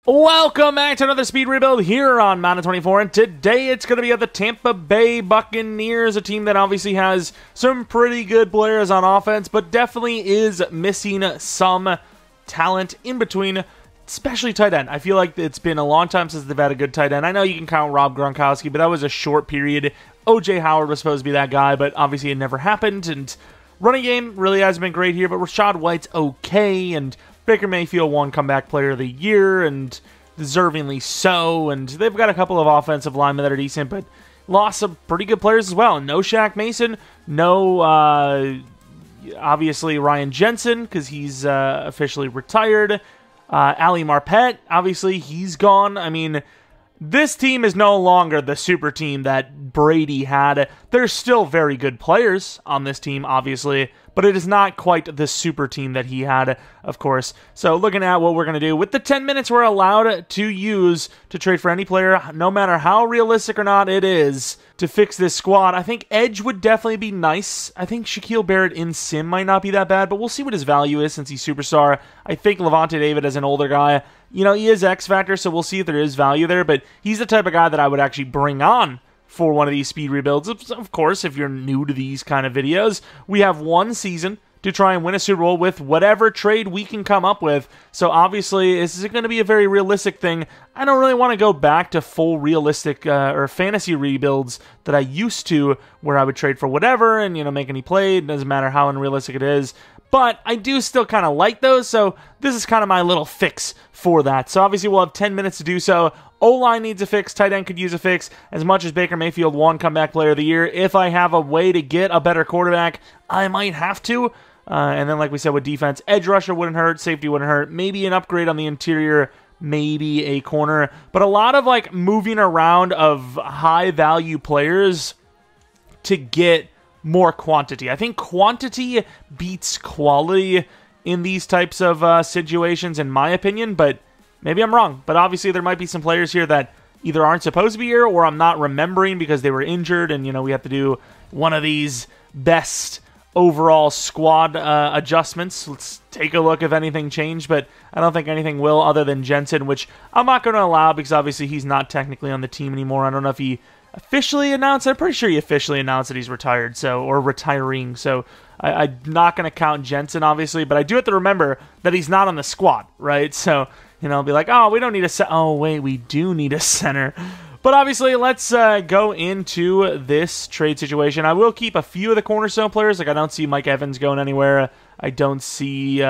Welcome back to another speed rebuild here on Madden 24, and today it's going to be at the Tampa Bay Buccaneers, a team that obviously has some pretty good players on offense, but definitely is missing some talent in between, especially tight end. I feel like it's been a long time since they've had a good tight end. I know you can count Rob Gronkowski, but that was a short period. O.J. Howard was supposed to be that guy, but obviously it never happened, and running game really hasn't been great here, but Rashad White's okay, and Baker Mayfield won Comeback Player of the Year, and deservingly so, and they've got a couple of offensive linemen that are decent, but lost some pretty good players as well. No Shaq Mason, no, obviously, Ryan Jensen, because he's officially retired. Ali Marpet, obviously, he's gone. I mean, this team is no longer the super team that Brady had. There's still very good players on this team, obviously, but it is not quite the super team that he had, of course. So looking at what we're going to do, with the 10 minutes we're allowed to use to trade for any player, no matter how realistic or not it is, to fix this squad, I think Edge would definitely be nice. I think Shaquille Barrett in Sim might not be that bad, but we'll see what his value is since he's superstar. I think Levante David as an older guy, you know, he is X Factor, so we'll see if there is value there, but he's the type of guy that I would actually bring on for one of these speed rebuilds. Of course, if you're new to these kind of videos, we have one season to try and win a Super Bowl with whatever trade we can come up with. So obviously, this is going to be a very realistic thing. I don't really want to go back to full realistic or fantasy rebuilds that I used to, where I would trade for whatever and, you know, make any play. It doesn't matter how unrealistic it is. But I do still kind of like those, so this is kind of my little fix for that. So obviously we'll have 10 minutes to do so. O-line needs a fix, tight end could use a fix. As much as Baker Mayfield won Comeback Player of the Year, if I have a way to get a better quarterback, I might have to. And then like we said with defense, edge rusher wouldn't hurt, safety wouldn't hurt, maybe an upgrade on the interior, maybe a corner. But a lot of like moving around of high value players to get more quantity. I think quantity beats quality in these types of situations, in my opinion, but maybe I'm wrong. But obviously there might be some players here that either aren't supposed to be here or I'm not remembering because they were injured, and, you know, we have to do one of these best overall squad adjustments. Let's take a look if anything changed, but I don't think anything will other than Jensen, which I'm not going to allow because obviously he's not technically on the team anymore. I don't know if he officially announced. I'm pretty sure he officially announced that he's retired, or retiring. So I'm not going to count Jensen, obviously, but I do have to remember that he's not on the squad, right? So, you know, I'll be like, oh, we don't need a center. Oh, wait, we do need a center. But obviously, let's go into this trade situation. I will keep a few of the cornerstone players. Like, I don't see Mike Evans going anywhere. I don't see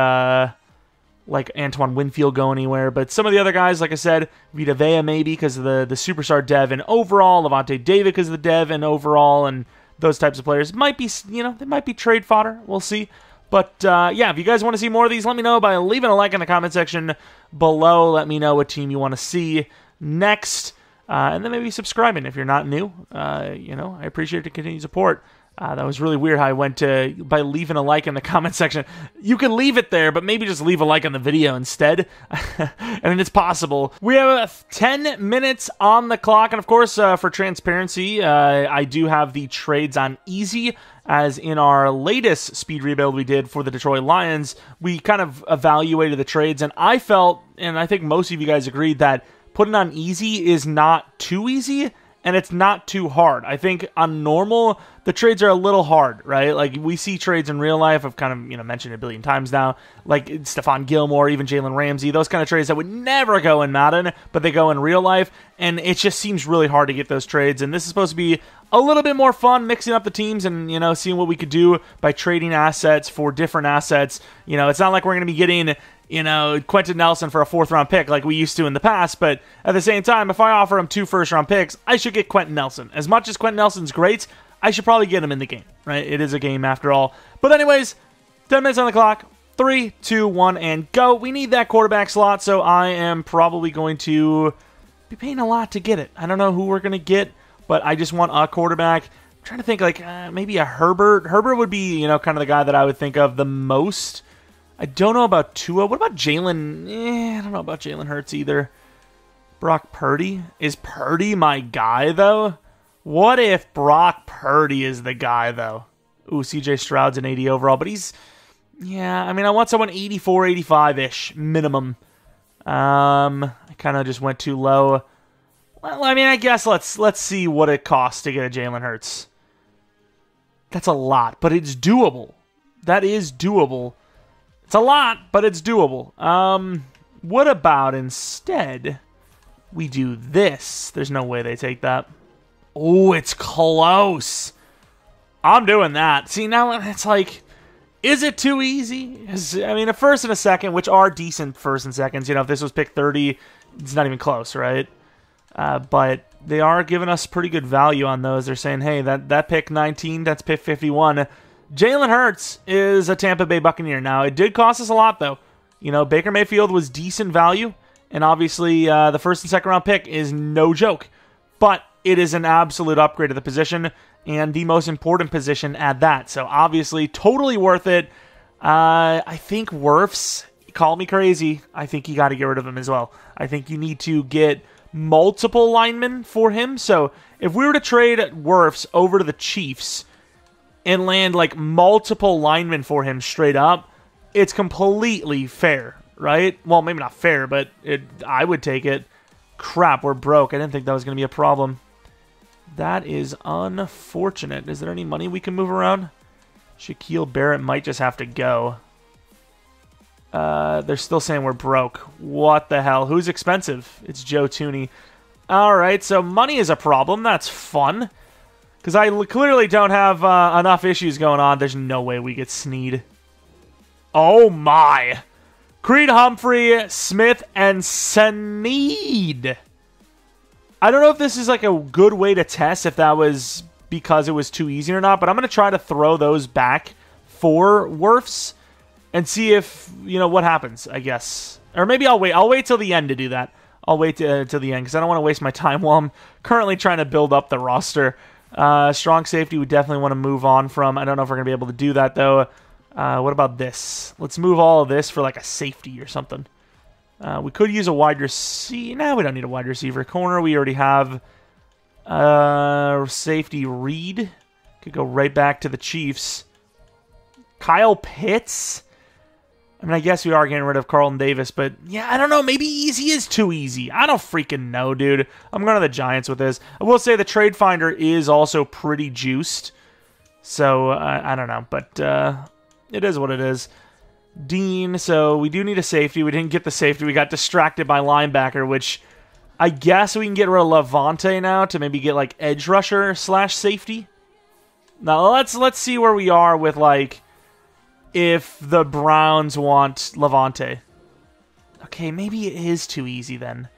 like Antoine Winfield go anywhere, but some of the other guys, like I said, Vita Vea maybe because of the superstar dev and overall, Levante David because of the dev and overall, and those types of players might be, you know, they might be trade fodder. We'll see. But yeah, if you guys want to see more of these, let me know by leaving a like in the comment section below. Let me know what team you want to see next, and then maybe subscribing if you're not new. You know, I appreciate the continued support. That was really weird how I went by leaving a like in the comment section. You can leave it there, but maybe just leave a like on the video instead. I mean, it's possible. We have 10 minutes on the clock, and of course, for transparency, I do have the trades on easy. As in our latest speed rebuild we did for the Detroit Lions, we kind of evaluated the trades, and I felt, and I think most of you guys agreed, that putting on easy is not too easy, and it's not too hard. I think on normal, the trades are a little hard, right? Like, we see trades in real life. I've kind of, you know, mentioned it a billion times now. Like, Stephon Gilmore, even Jalen Ramsey, those kind of trades that would never go in Madden, but they go in real life, and it just seems really hard to get those trades. And this is supposed to be a little bit more fun, mixing up the teams and, you know, seeing what we could do by trading assets for different assets. You know, it's not like we're going to be getting, you know, Quentin Nelson for a 4th-round pick like we used to in the past, but at the same time, if I offer him 2 first-round picks, I should get Quentin Nelson. As much as Quentin Nelson's great, I should probably get him in the game, right? It is a game after all. But anyways, 10 minutes on the clock. 3, 2, 1, and go. We need that quarterback slot, so I am probably going to be paying a lot to get it. I don't know who we're going to get, but I just want a quarterback. I'm trying to think, like, maybe a Herbert. Herbert would be, you know, kind of the guy that I would think of the most. I don't know about Tua. What about Jalen? I don't know about Jalen Hurts either. Brock Purdy? Is Purdy my guy, though? What if Brock Purdy is the guy, though? Ooh, CJ Stroud's an 80 overall, but he's... Yeah, I mean, I want someone 84, 85-ish, minimum. I kind of just went too low. Well, I mean, I guess let's see what it costs to get a Jalen Hurts. That's a lot, but it's doable. That is doable. It's a lot, but it's doable. What about instead we do this? There's no way they take that. Oh, it's close. I'm doing that. See, now it's like, is it too easy? I mean, a first and a second, which are decent first and seconds. You know, if this was pick 30, it's not even close, right? But they are giving us pretty good value on those. They're saying, hey, that pick 19, that's pick 51. Jalen Hurts is a Tampa Bay Buccaneer. Now, it did cost us a lot, though. You know, Baker Mayfield was decent value, and obviously the first and second round pick is no joke. But it is an absolute upgrade of the position, and the most important position at that. So, obviously, totally worth it. I think Wirfs, call me crazy, I think you got to get rid of him as well. I think you need to get multiple linemen for him. So if we were to trade Wirfs over to the Chiefs and land like multiple linemen for him straight up, it's completely fair, right? Well, maybe not fair, but I would take it. Crap, we're broke. I didn't think that was going to be a problem. That is unfortunate. Is there any money we can move around? Shaquille Barrett might just have to go. They're still saying we're broke. What the hell? Who's expensive? It's Joe Tooney. Alright, so money is a problem. That's fun. Because I clearly don't have enough issues going on. There's no way we get Sneed. Oh my. Creed Humphrey, Smith, and Sneed. I don't know if this is like a good way to test if that was because it was too easy or not, but I'm going to try to throw those back for Wirfs and see if, you know, what happens, I guess. Or maybe I'll wait. I'll wait till the end to do that. I'll wait till the end because I don't want to waste my time while I'm currently trying to build up the roster. Strong safety we definitely want to move on from. I don't know if we're going to be able to do that, though. What about this? Let's move all of this for like a safety or something. We could use a wide receiver. No, we don't need a wide receiver. Corner, we already have safety Reed. Could go right back to the Chiefs. Kyle Pitts. I mean, I guess we are getting rid of Carlton Davis, but yeah, I don't know. Maybe easy is too easy. I don't freaking know, dude. I'm going to the Giants with this. I will say the trade finder is also pretty juiced. So, I don't know, but it is what it is. Dean, so we do need a safety. We didn't get the safety. We got distracted by linebacker, which I guess we can get rid of Levante now to maybe get like edge rusher / safety. Now, let's see where we are with like if the Browns want Levante. Okay, maybe it is too easy then.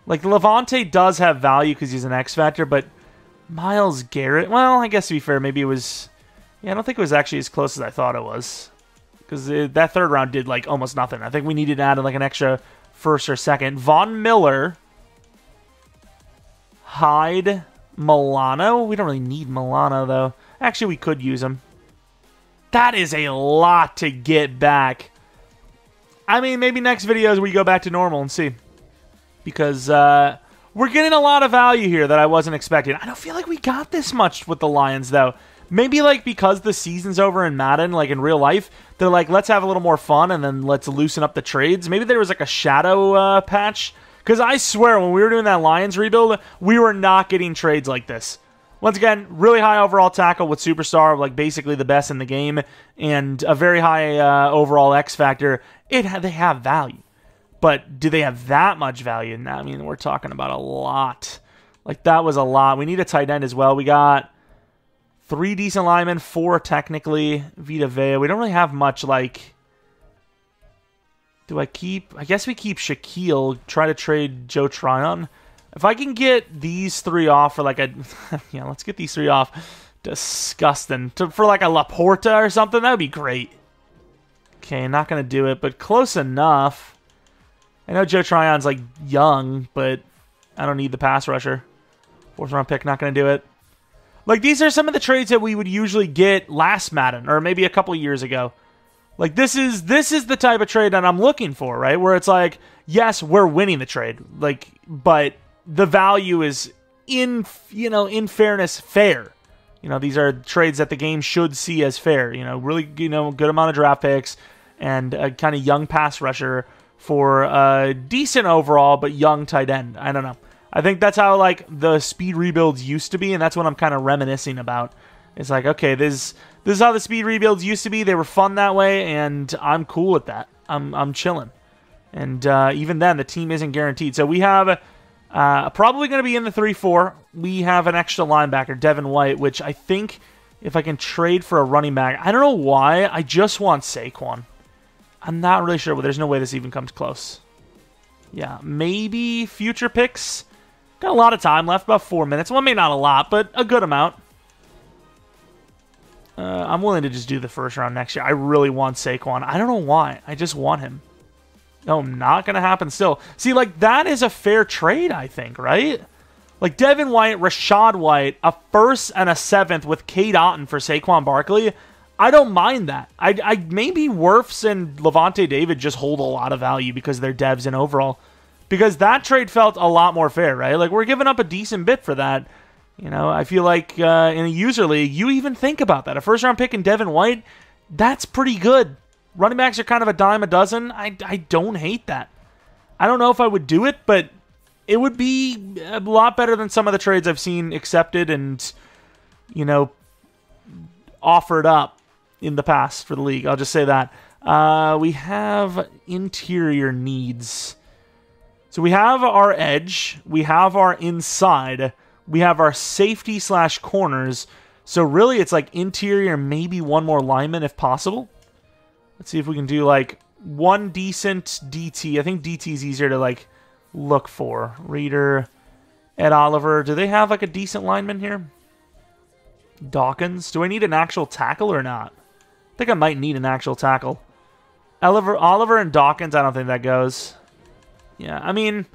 Like, Levante does have value because he's an X Factor, but Myles Garrett, well, I guess to be fair, maybe it was... Yeah, I don't think it was actually as close as I thought it was. Because that third round did, like, almost nothing. I think we needed to add, like, an extra first or second. Von Miller. Hyde. Milano. We don't really need Milano, though. Actually, we could use him. That is a lot to get back. I mean, maybe next videos we go back to normal and see. Because we're getting a lot of value here that I wasn't expecting. I don't feel like we got this much with the Lions, though. Maybe, like, because the season's over in Madden, like, in real life, they're like, let's have a little more fun and then let's loosen up the trades. Maybe there was, like, a shadow patch. Because I swear, when we were doing that Lions rebuild, we were not getting trades like this. Once again, really high overall tackle with Superstar, like basically the best in the game, and a very high overall X factor. They have value. But do they have that much value? I mean, we're talking about a lot. Like, that was a lot. We need a tight end as well. We got 3 decent linemen, 4 technically. Vita Vea. We don't really have much, like... Do I keep... I guess we keep Shaquille. Try to trade Joe Tryon. If I can get these 3 off for like a... yeah, let's get these 3 off. Disgusting. For like a Laporta or something, that would be great. Okay, not going to do it, but close enough. I know Joe Tryon's like young, but I don't need the pass rusher. 4th round pick, not going to do it. Like, these are some of the trades that we would usually get last Madden, or maybe a couple years ago. Like, this is the type of trade that I'm looking for, right? Where it's like, yes, we're winning the trade, like, but the value is in fairness fair. You know, these are trades that the game should see as fair. You know, really, good amount of draft picks and a kind of young pass rusher for a decent overall but young tight end. I don't know. I think that's how like the speed rebuilds used to be, and that's what I'm kind of reminiscing about. It's like, okay, this is how the speed rebuilds used to be. They were fun that way, and I'm cool with that. I'm chilling. And even then, the team isn't guaranteed. So we have probably going to be in the 3-4. We have an extra linebacker, Devin White, which I think if I can trade for a running back, I don't know why. I just want Saquon. I'm not really sure, but there's no way this even comes close. Yeah, maybe future picks. Got a lot of time left, about 4 minutes. Well, maybe not a lot, but a good amount. I'm willing to just do the first round next year. I really want Saquon. I don't know why. I just want him. No, not going to happen still. See, like, that is a fair trade, I think, right? Like, Devin White, Rashad White, a first and a seventh with Cade Otton for Saquon Barkley. I don't mind that. I maybe Wirfs and Levante David just hold a lot of value because they're devs and overall. Because that trade felt a lot more fair, right? Like, we're giving up a decent bit for that. You know, I feel like in a user league, you even think about that. A first-round pick in Devin White, that's pretty good. Running backs are kind of a dime a dozen. I don't hate that. I don't know if I would do it, but it would be a lot better than some of the trades I've seen accepted and, you know, offered up in the past for the league. I'll just say that. We have interior needs. So we have our edge. We have our inside. We have our safety / corners. So really it's like interior, maybe one more lineman if possible. Let's see if we can do like one decent DT. I think DT is easier to like look for. Reader, Ed Oliver. Do they have like a decent lineman here? Dawkins. Do I need an actual tackle or not? I think I might need an actual tackle. Oliver and Dawkins, I don't think that goes. Yeah, I mean,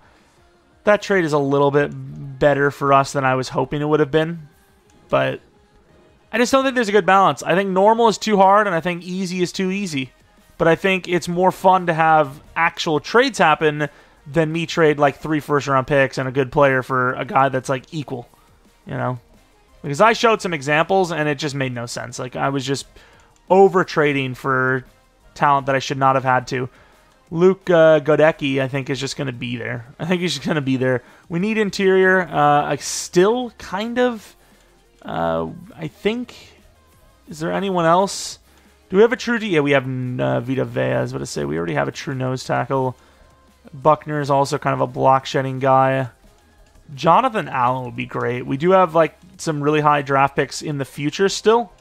that trade is a little bit better for us than I was hoping it would have been. But I just don't think there's a good balance. I think normal is too hard, and I think easy is too easy. But I think it's more fun to have actual trades happen than me trade like 3 first-round picks and a good player for a guy that's like equal, you know? Because I showed some examples, and it just made no sense. Like, I was just over-trading for talent that I should not have had to. Luke Godecki, I think, is just going to be there. I think he's just going to be there. We need interior. I still kind of... I think... Is there anyone else? Do we have a true... Yeah, we have Vita Vea. I was about to say, we already have a true nose tackle. Buckner is also kind of a block-shedding guy. Jonathan Allen would be great. We do have, like, some really high draft picks in the future still.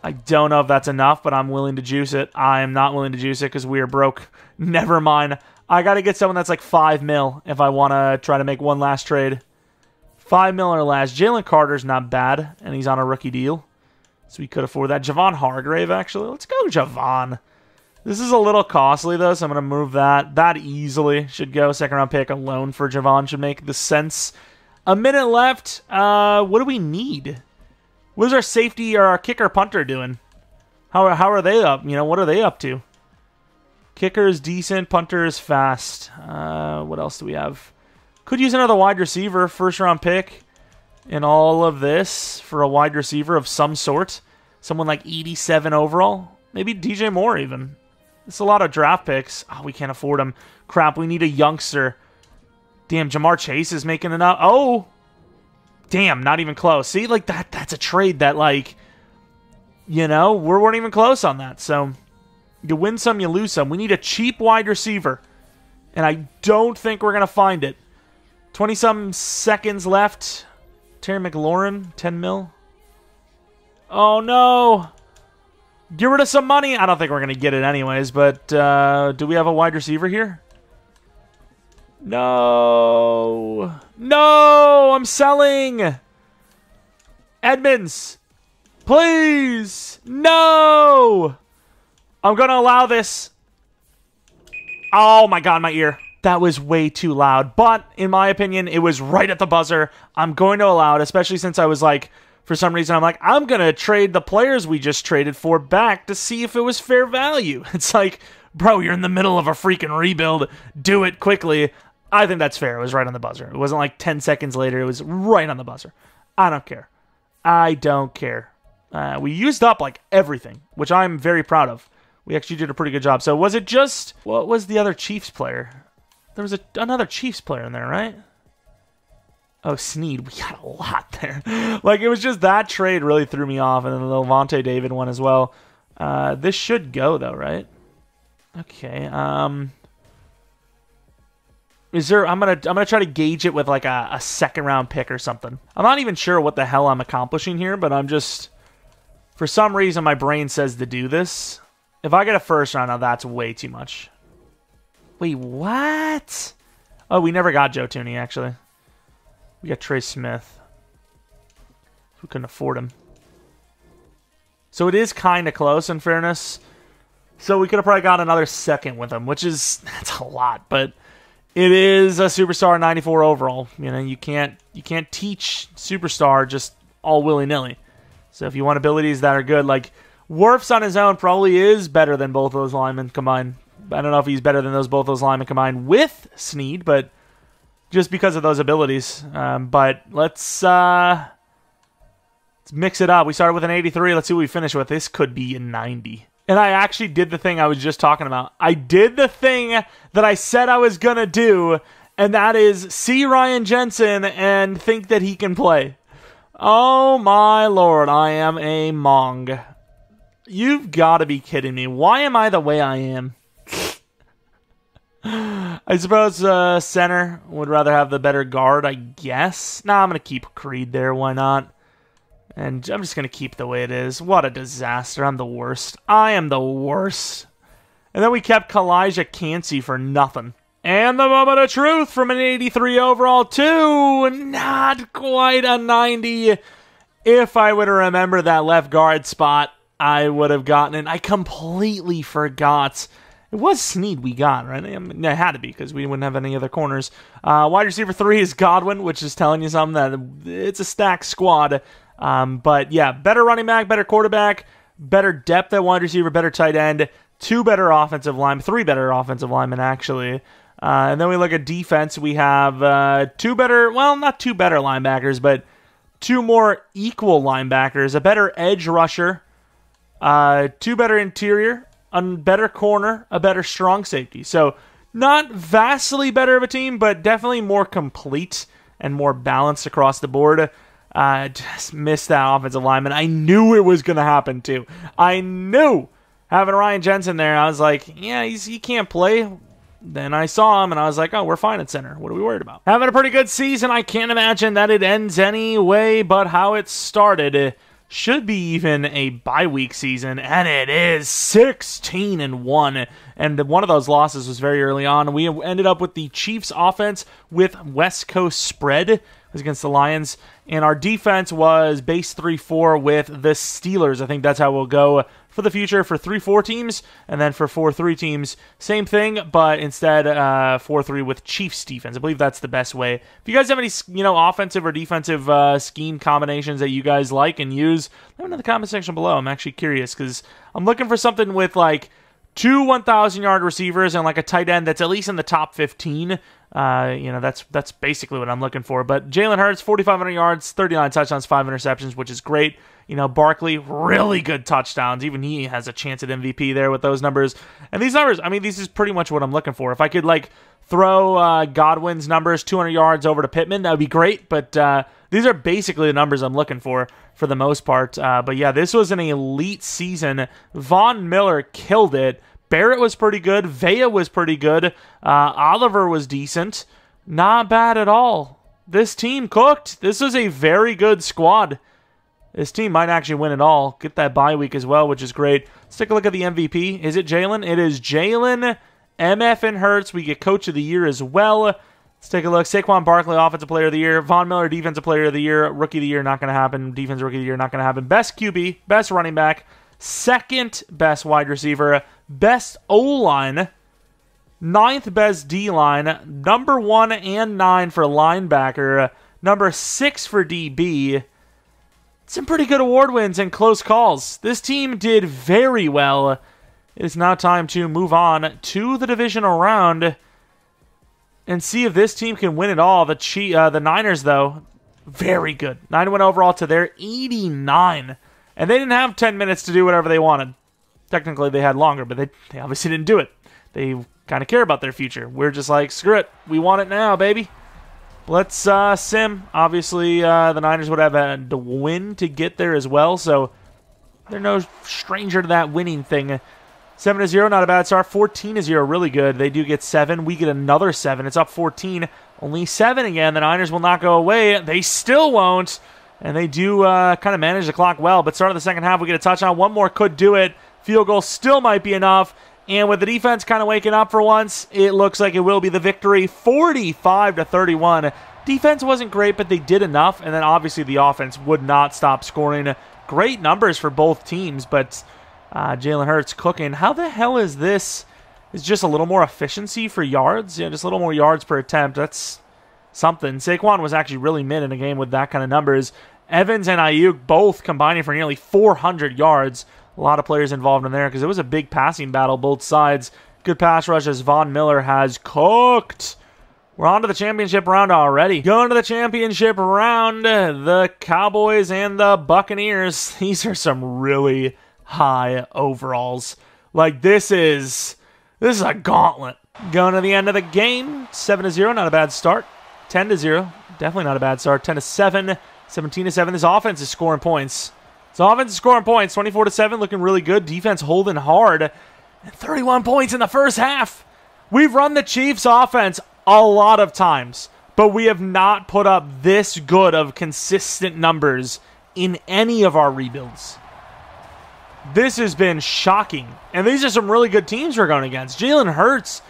I don't know if that's enough, but I'm willing to juice it. I am not willing to juice it because we are broke. Never mind. I got to get someone that's like 5 mil if I want to try to make one last trade. 5 mil or less. Jalen Carter's not bad, and he's on a rookie deal. So we could afford that. Javon Hargrave, actually. Let's go, Javon. This is a little costly, though, so I'm going to move that. That easily should go. Second-round pick alone for Javon should make the sense. A minute left. What do we need? What is our safety or our kicker punter doing? How are they up? You know, what are they up to? Kicker is decent. Punter is fast. What else do we have? Could use another wide receiver. First round pick in all of this for a wide receiver of some sort. Someone like 87 overall. Maybe DJ Moore even. It's a lot of draft picks. Oh, we can't afford them. Crap, we need a youngster. Damn, Jamar Chase is making it up. Oh! Damn, not even close. See, like, that's a trade that, like, you know, we weren't even close on that. So, you win some, you lose some. We need a cheap wide receiver. And I don't think we're going to find it. 20-some seconds left. Terry McLaurin, 10 mil. Oh, no. Get rid of some money. I don't think we're going to get it anyways, but do we have a wide receiver here? No. No, I'm selling. Edmonds. Please. No. I'm going to allow this. Oh my God, my ear. That was way too loud. But in my opinion, it was right at the buzzer. I'm going to allow it, especially since I was like, for some reason, I'm like, I'm going to trade the players we just traded for back to see if it was fair value. It's like, bro, you're in the middle of a freaking rebuild. Do it quickly. I think that's fair. It was right on the buzzer. It wasn't like 10 seconds later. It was right on the buzzer. I don't care. I don't care. We used up like everything, which I'm very proud of. we actually did a pretty good job. So was it just, what was the other Chiefs player? There was another Chiefs player in there, right? Oh, Snead. We got a lot there. Like, it was just that trade really threw me off, and then the Levante David one as well. This should go, though, right? Okay. Is there? I'm gonna try to gauge it with like a second round pick or something. I'm not even sure what the hell I'm accomplishing here, but I'm just, for some reason my brain says to do this. If I get a first round, now that's way too much. Wait, what? Oh, we never got Joe Tooney actually. We got Trey Smith. We couldn't afford him. So it is kind of close in fairness. So we could have probably got another second with him, which is, that's a lot, but it is a superstar 94 overall. You know, you can't teach superstar just all willy-nilly. So if you want abilities that are good, like Wirfs on his own probably is better than both those linemen combined. I don't know if he's better than both those linemen combined with Snead, but just because of those abilities. But let's mix it up. We started with an 83. Let's see what we finish with. This could be a 90. And I actually did the thing I was just talking about. I did the thing that I said I was going to do, and that is see Ryan Jensen and think that he can play. Oh my lord, I am a mong. You've got to be kidding me. Why am I the way I am? I suppose center would rather have the better guard, I guess. Nah, I'm going to keep Creed there. Why not? And I'm just going to keep the way it is. What a disaster. I'm the worst. I am the worst. And then we kept Kalijah Cansey for nothing. And the moment of truth from an 83 overall to not quite a 90. If I would have remembered that left guard spot, I would have gotten it. I completely forgot. It was Snead we got, right? I mean, it had to be because we wouldn't have any other corners. Wide receiver 3 is Godwin, which is telling you something that it's a stacked squad. But yeah, better running back, better quarterback, better depth at wide receiver, better tight end, 3 better offensive linemen actually. And then we look at defense. We have 2 better, well, not 2 better linebackers, but 2 more equal linebackers, a better edge rusher, 2 better interior, a better corner, a better strong safety. So not vastly better of a team, but definitely more complete and more balanced across the board. Just missed that offensive lineman. I knew it was going to happen too. I knew having Ryan Jensen there. I was like, yeah, he can't play. Then I saw him and I was like, oh, we're fine at center. What are we worried about? Having a pretty good season. I can't imagine that it ends any way but how it started. It should be even a bye week season, and it is 16-1. And one of those losses was very early on. We ended up with the Chiefs offense with West Coast spread against the Lions, and our defense was base 3-4 with the Steelers. I think that's how we'll go for the future for 3-4 teams, and then for 4-3 teams, same thing, but instead 4-3 with Chiefs defense. I believe that's the best way. If you guys have any, offensive or defensive scheme combinations that you guys like and use, let me know in the comment section below. I'm actually curious because I'm looking for something with like 2 1,000-yard receivers and like a tight end that's at least in the top 15. That's basically what I'm looking for. But Jalen Hurts, 4,500 yards, 39 touchdowns, 5 interceptions, which is great. Barkley, really good touchdowns. Even he has a chance at MVP there with those numbers. And these numbers, I mean, this is pretty much what I'm looking for. If I could, throw Godwin's numbers, 200 yards over to Pittman, that would be great. But these are basically the numbers I'm looking for the most part. But yeah, this was an elite season. Von Miller killed it. Barrett was pretty good. Vea was pretty good. Oliver was decent. Not bad at all. This team cooked. This was a very good squad. This team might actually win it all. Get that bye week as well, which is great. Let's take a look at the MVP. Is it Jalen? It is Jalen, MF, and Hurts. We get Coach of the Year as well. Let's take a look. Saquon Barkley, Offensive Player of the Year. Von Miller, Defensive Player of the Year. Rookie of the Year, not going to happen. Defensive Rookie of the Year, not going to happen. Best QB, best running back, second best wide receiver, best O-line, 9th best D-line, number 1 and 9 for linebacker, number 6 for DB. Some pretty good award wins and close calls. This team did very well. It is now time to move on to the divisional round and see if this team can win it all. The Niners, though, very good. 91 overall to their 89. And they didn't have 10 minutes to do whatever they wanted. Technically, they had longer, but they obviously didn't do it. They kind of care about their future. We're just like, screw it. We want it now, baby. Let's sim. Obviously, the Niners would have had to win to get there as well, so they're no stranger to that winning thing. 7-0, not a bad start. 14-0, really good. They do get 7. We get another 7. It's up 14. Only 7 again. The Niners will not go away. They still won't. And they do kind of manage the clock well. But start of the second half, we get a touchdown. One more could do it. Field goal still might be enough. And with the defense kind of waking up for once, it looks like it will be the victory. 45-31. Defense wasn't great, but they did enough. And then obviously the offense would not stop scoring. Great numbers for both teams, but Jalen Hurts cooking. How the hell is this? It's just a little more efficiency for yards? Yeah, just a little more yards per attempt. That's something. Saquon was actually really mid in a game with that kind of numbers. Evans and Ayuk both combining for nearly 400 yards. A lot of players involved in there because it was a big passing battle, both sides. Good pass rush as Von Miller has cooked. We're on to the championship round already. Going to the championship round, the Cowboys and the Buccaneers. These are some really high overalls. Like, this is a gauntlet. Going to the end of the game, 7-0, not a bad start. 10-0, definitely not a bad start. 10-7, 17-7. This offense is scoring points. This offense is scoring points. 24-7, looking really good. Defense holding hard. And 31 points in the first half. We've run the Chiefs offense a lot of times, but we have not put up this good of consistent numbers in any of our rebuilds. This has been shocking. And these are some really good teams we're going against. Jalen Hurts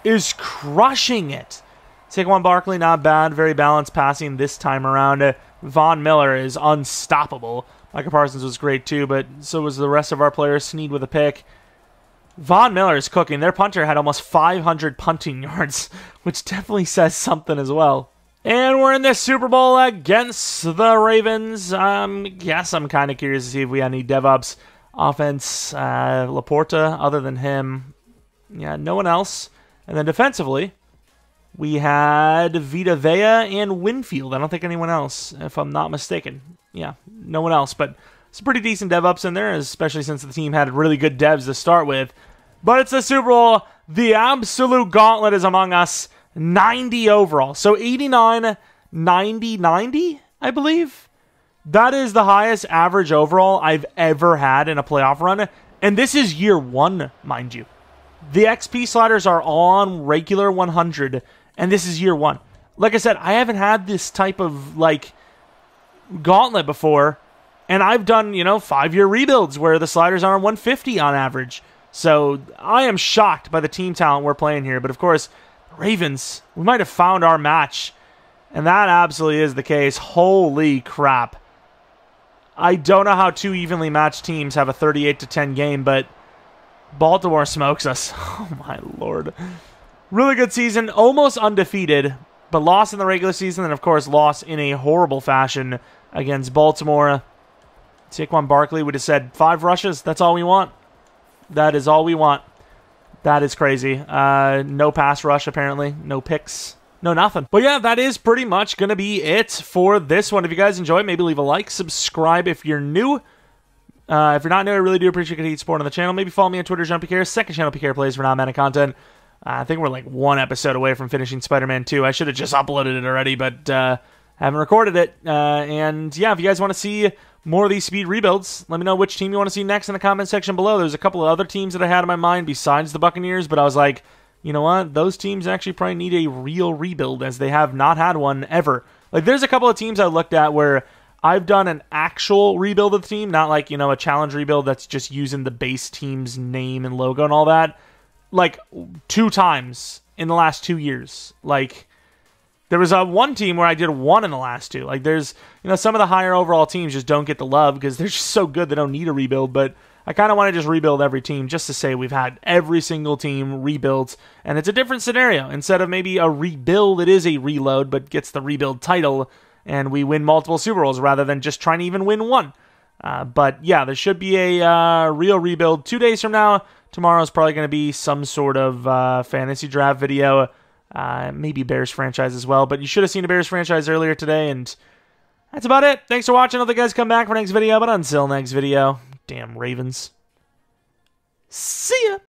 is crushing it. Saquon Barkley, not bad. Very balanced passing this time around. Von Miller is unstoppable. Micah Parsons was great too, but so was the rest of our players. Snead with a pick. Von Miller is cooking. Their punter had almost 500 punting yards, which definitely says something as well. And we're in this Super Bowl against the Ravens. Yes, I'm kind of curious to see if we have any DevOps offense. Laporta, other than him, yeah, no one else. And then defensively, we had Vita Vea and Winfield. I don't think anyone else, if I'm not mistaken. Yeah, no one else, but some pretty decent DevOps in there, especially since the team had really good devs to start with. But it's the Super Bowl. The absolute gauntlet is among us. 90 overall. So 89, 90, 90, I believe. That is the highest average overall I've ever had in a playoff run. And this is year 1, mind you. The XP sliders are on regular 100, and this is year 1. Like I said, I haven't had this type of, gauntlet before. And I've done, 5-year rebuilds where the sliders are on 150 on average. So I am shocked by the team talent we're playing here. But of course, Ravens, we might have found our match. And that absolutely is the case. Holy crap. I don't know how two evenly matched teams have a 38-10 game, but Baltimore smokes us. Oh my lord. Really good season. Almost undefeated, but lost in the regular season. And of course, lost in a horrible fashion against Baltimore. Saquon Barkley would have said 5 rushes. That's all we want. That is all we want. That is crazy. No pass rush, apparently. No picks. No nothing. But yeah, that is pretty much going to be it for this one. If you guys enjoyed, maybe leave a like. Subscribe if you're new. If you're not new, I really do appreciate your support on the channel. Maybe follow me on Twitter, Jeromepkr. Second channel, PK Plays for non-Madden content. I think we're like 1 episode away from finishing Spider-Man 2. I should have just uploaded it already, but haven't recorded it. And yeah, if you guys want to see more of these speed rebuilds, let me know which team you want to see next in the comment section below. There's a couple of other teams that I had in my mind besides the Buccaneers, but I was like, you know what? Those teams actually probably need a real rebuild, as they have not had one ever. Like, there's a couple of teams I looked at where I've done an actual rebuild of the team, not like, a challenge rebuild that's just using the base team's name and logo and all that, like 2 times in the last 2 years. Like, there was one team where I did 1 in the last 2. Like, there's, some of the higher overall teams just don't get the love because they're just so good they don't need a rebuild. But I kind of want to just rebuild every team just to say we've had every single team rebuilt. And it's a different scenario. Instead of maybe a rebuild, it is a reload, but gets the rebuild title. And we win multiple Super Bowls rather than just trying to even win 1. But yeah, there should be a real rebuild 2 days from now. Tomorrow is probably going to be some sort of fantasy draft video. Maybe Bears franchise as well, but you should have seen a Bears franchise earlier today, and that's about it. Thanks for watching. I'll let you guys come back for next video, but until next video, damn Ravens. See ya!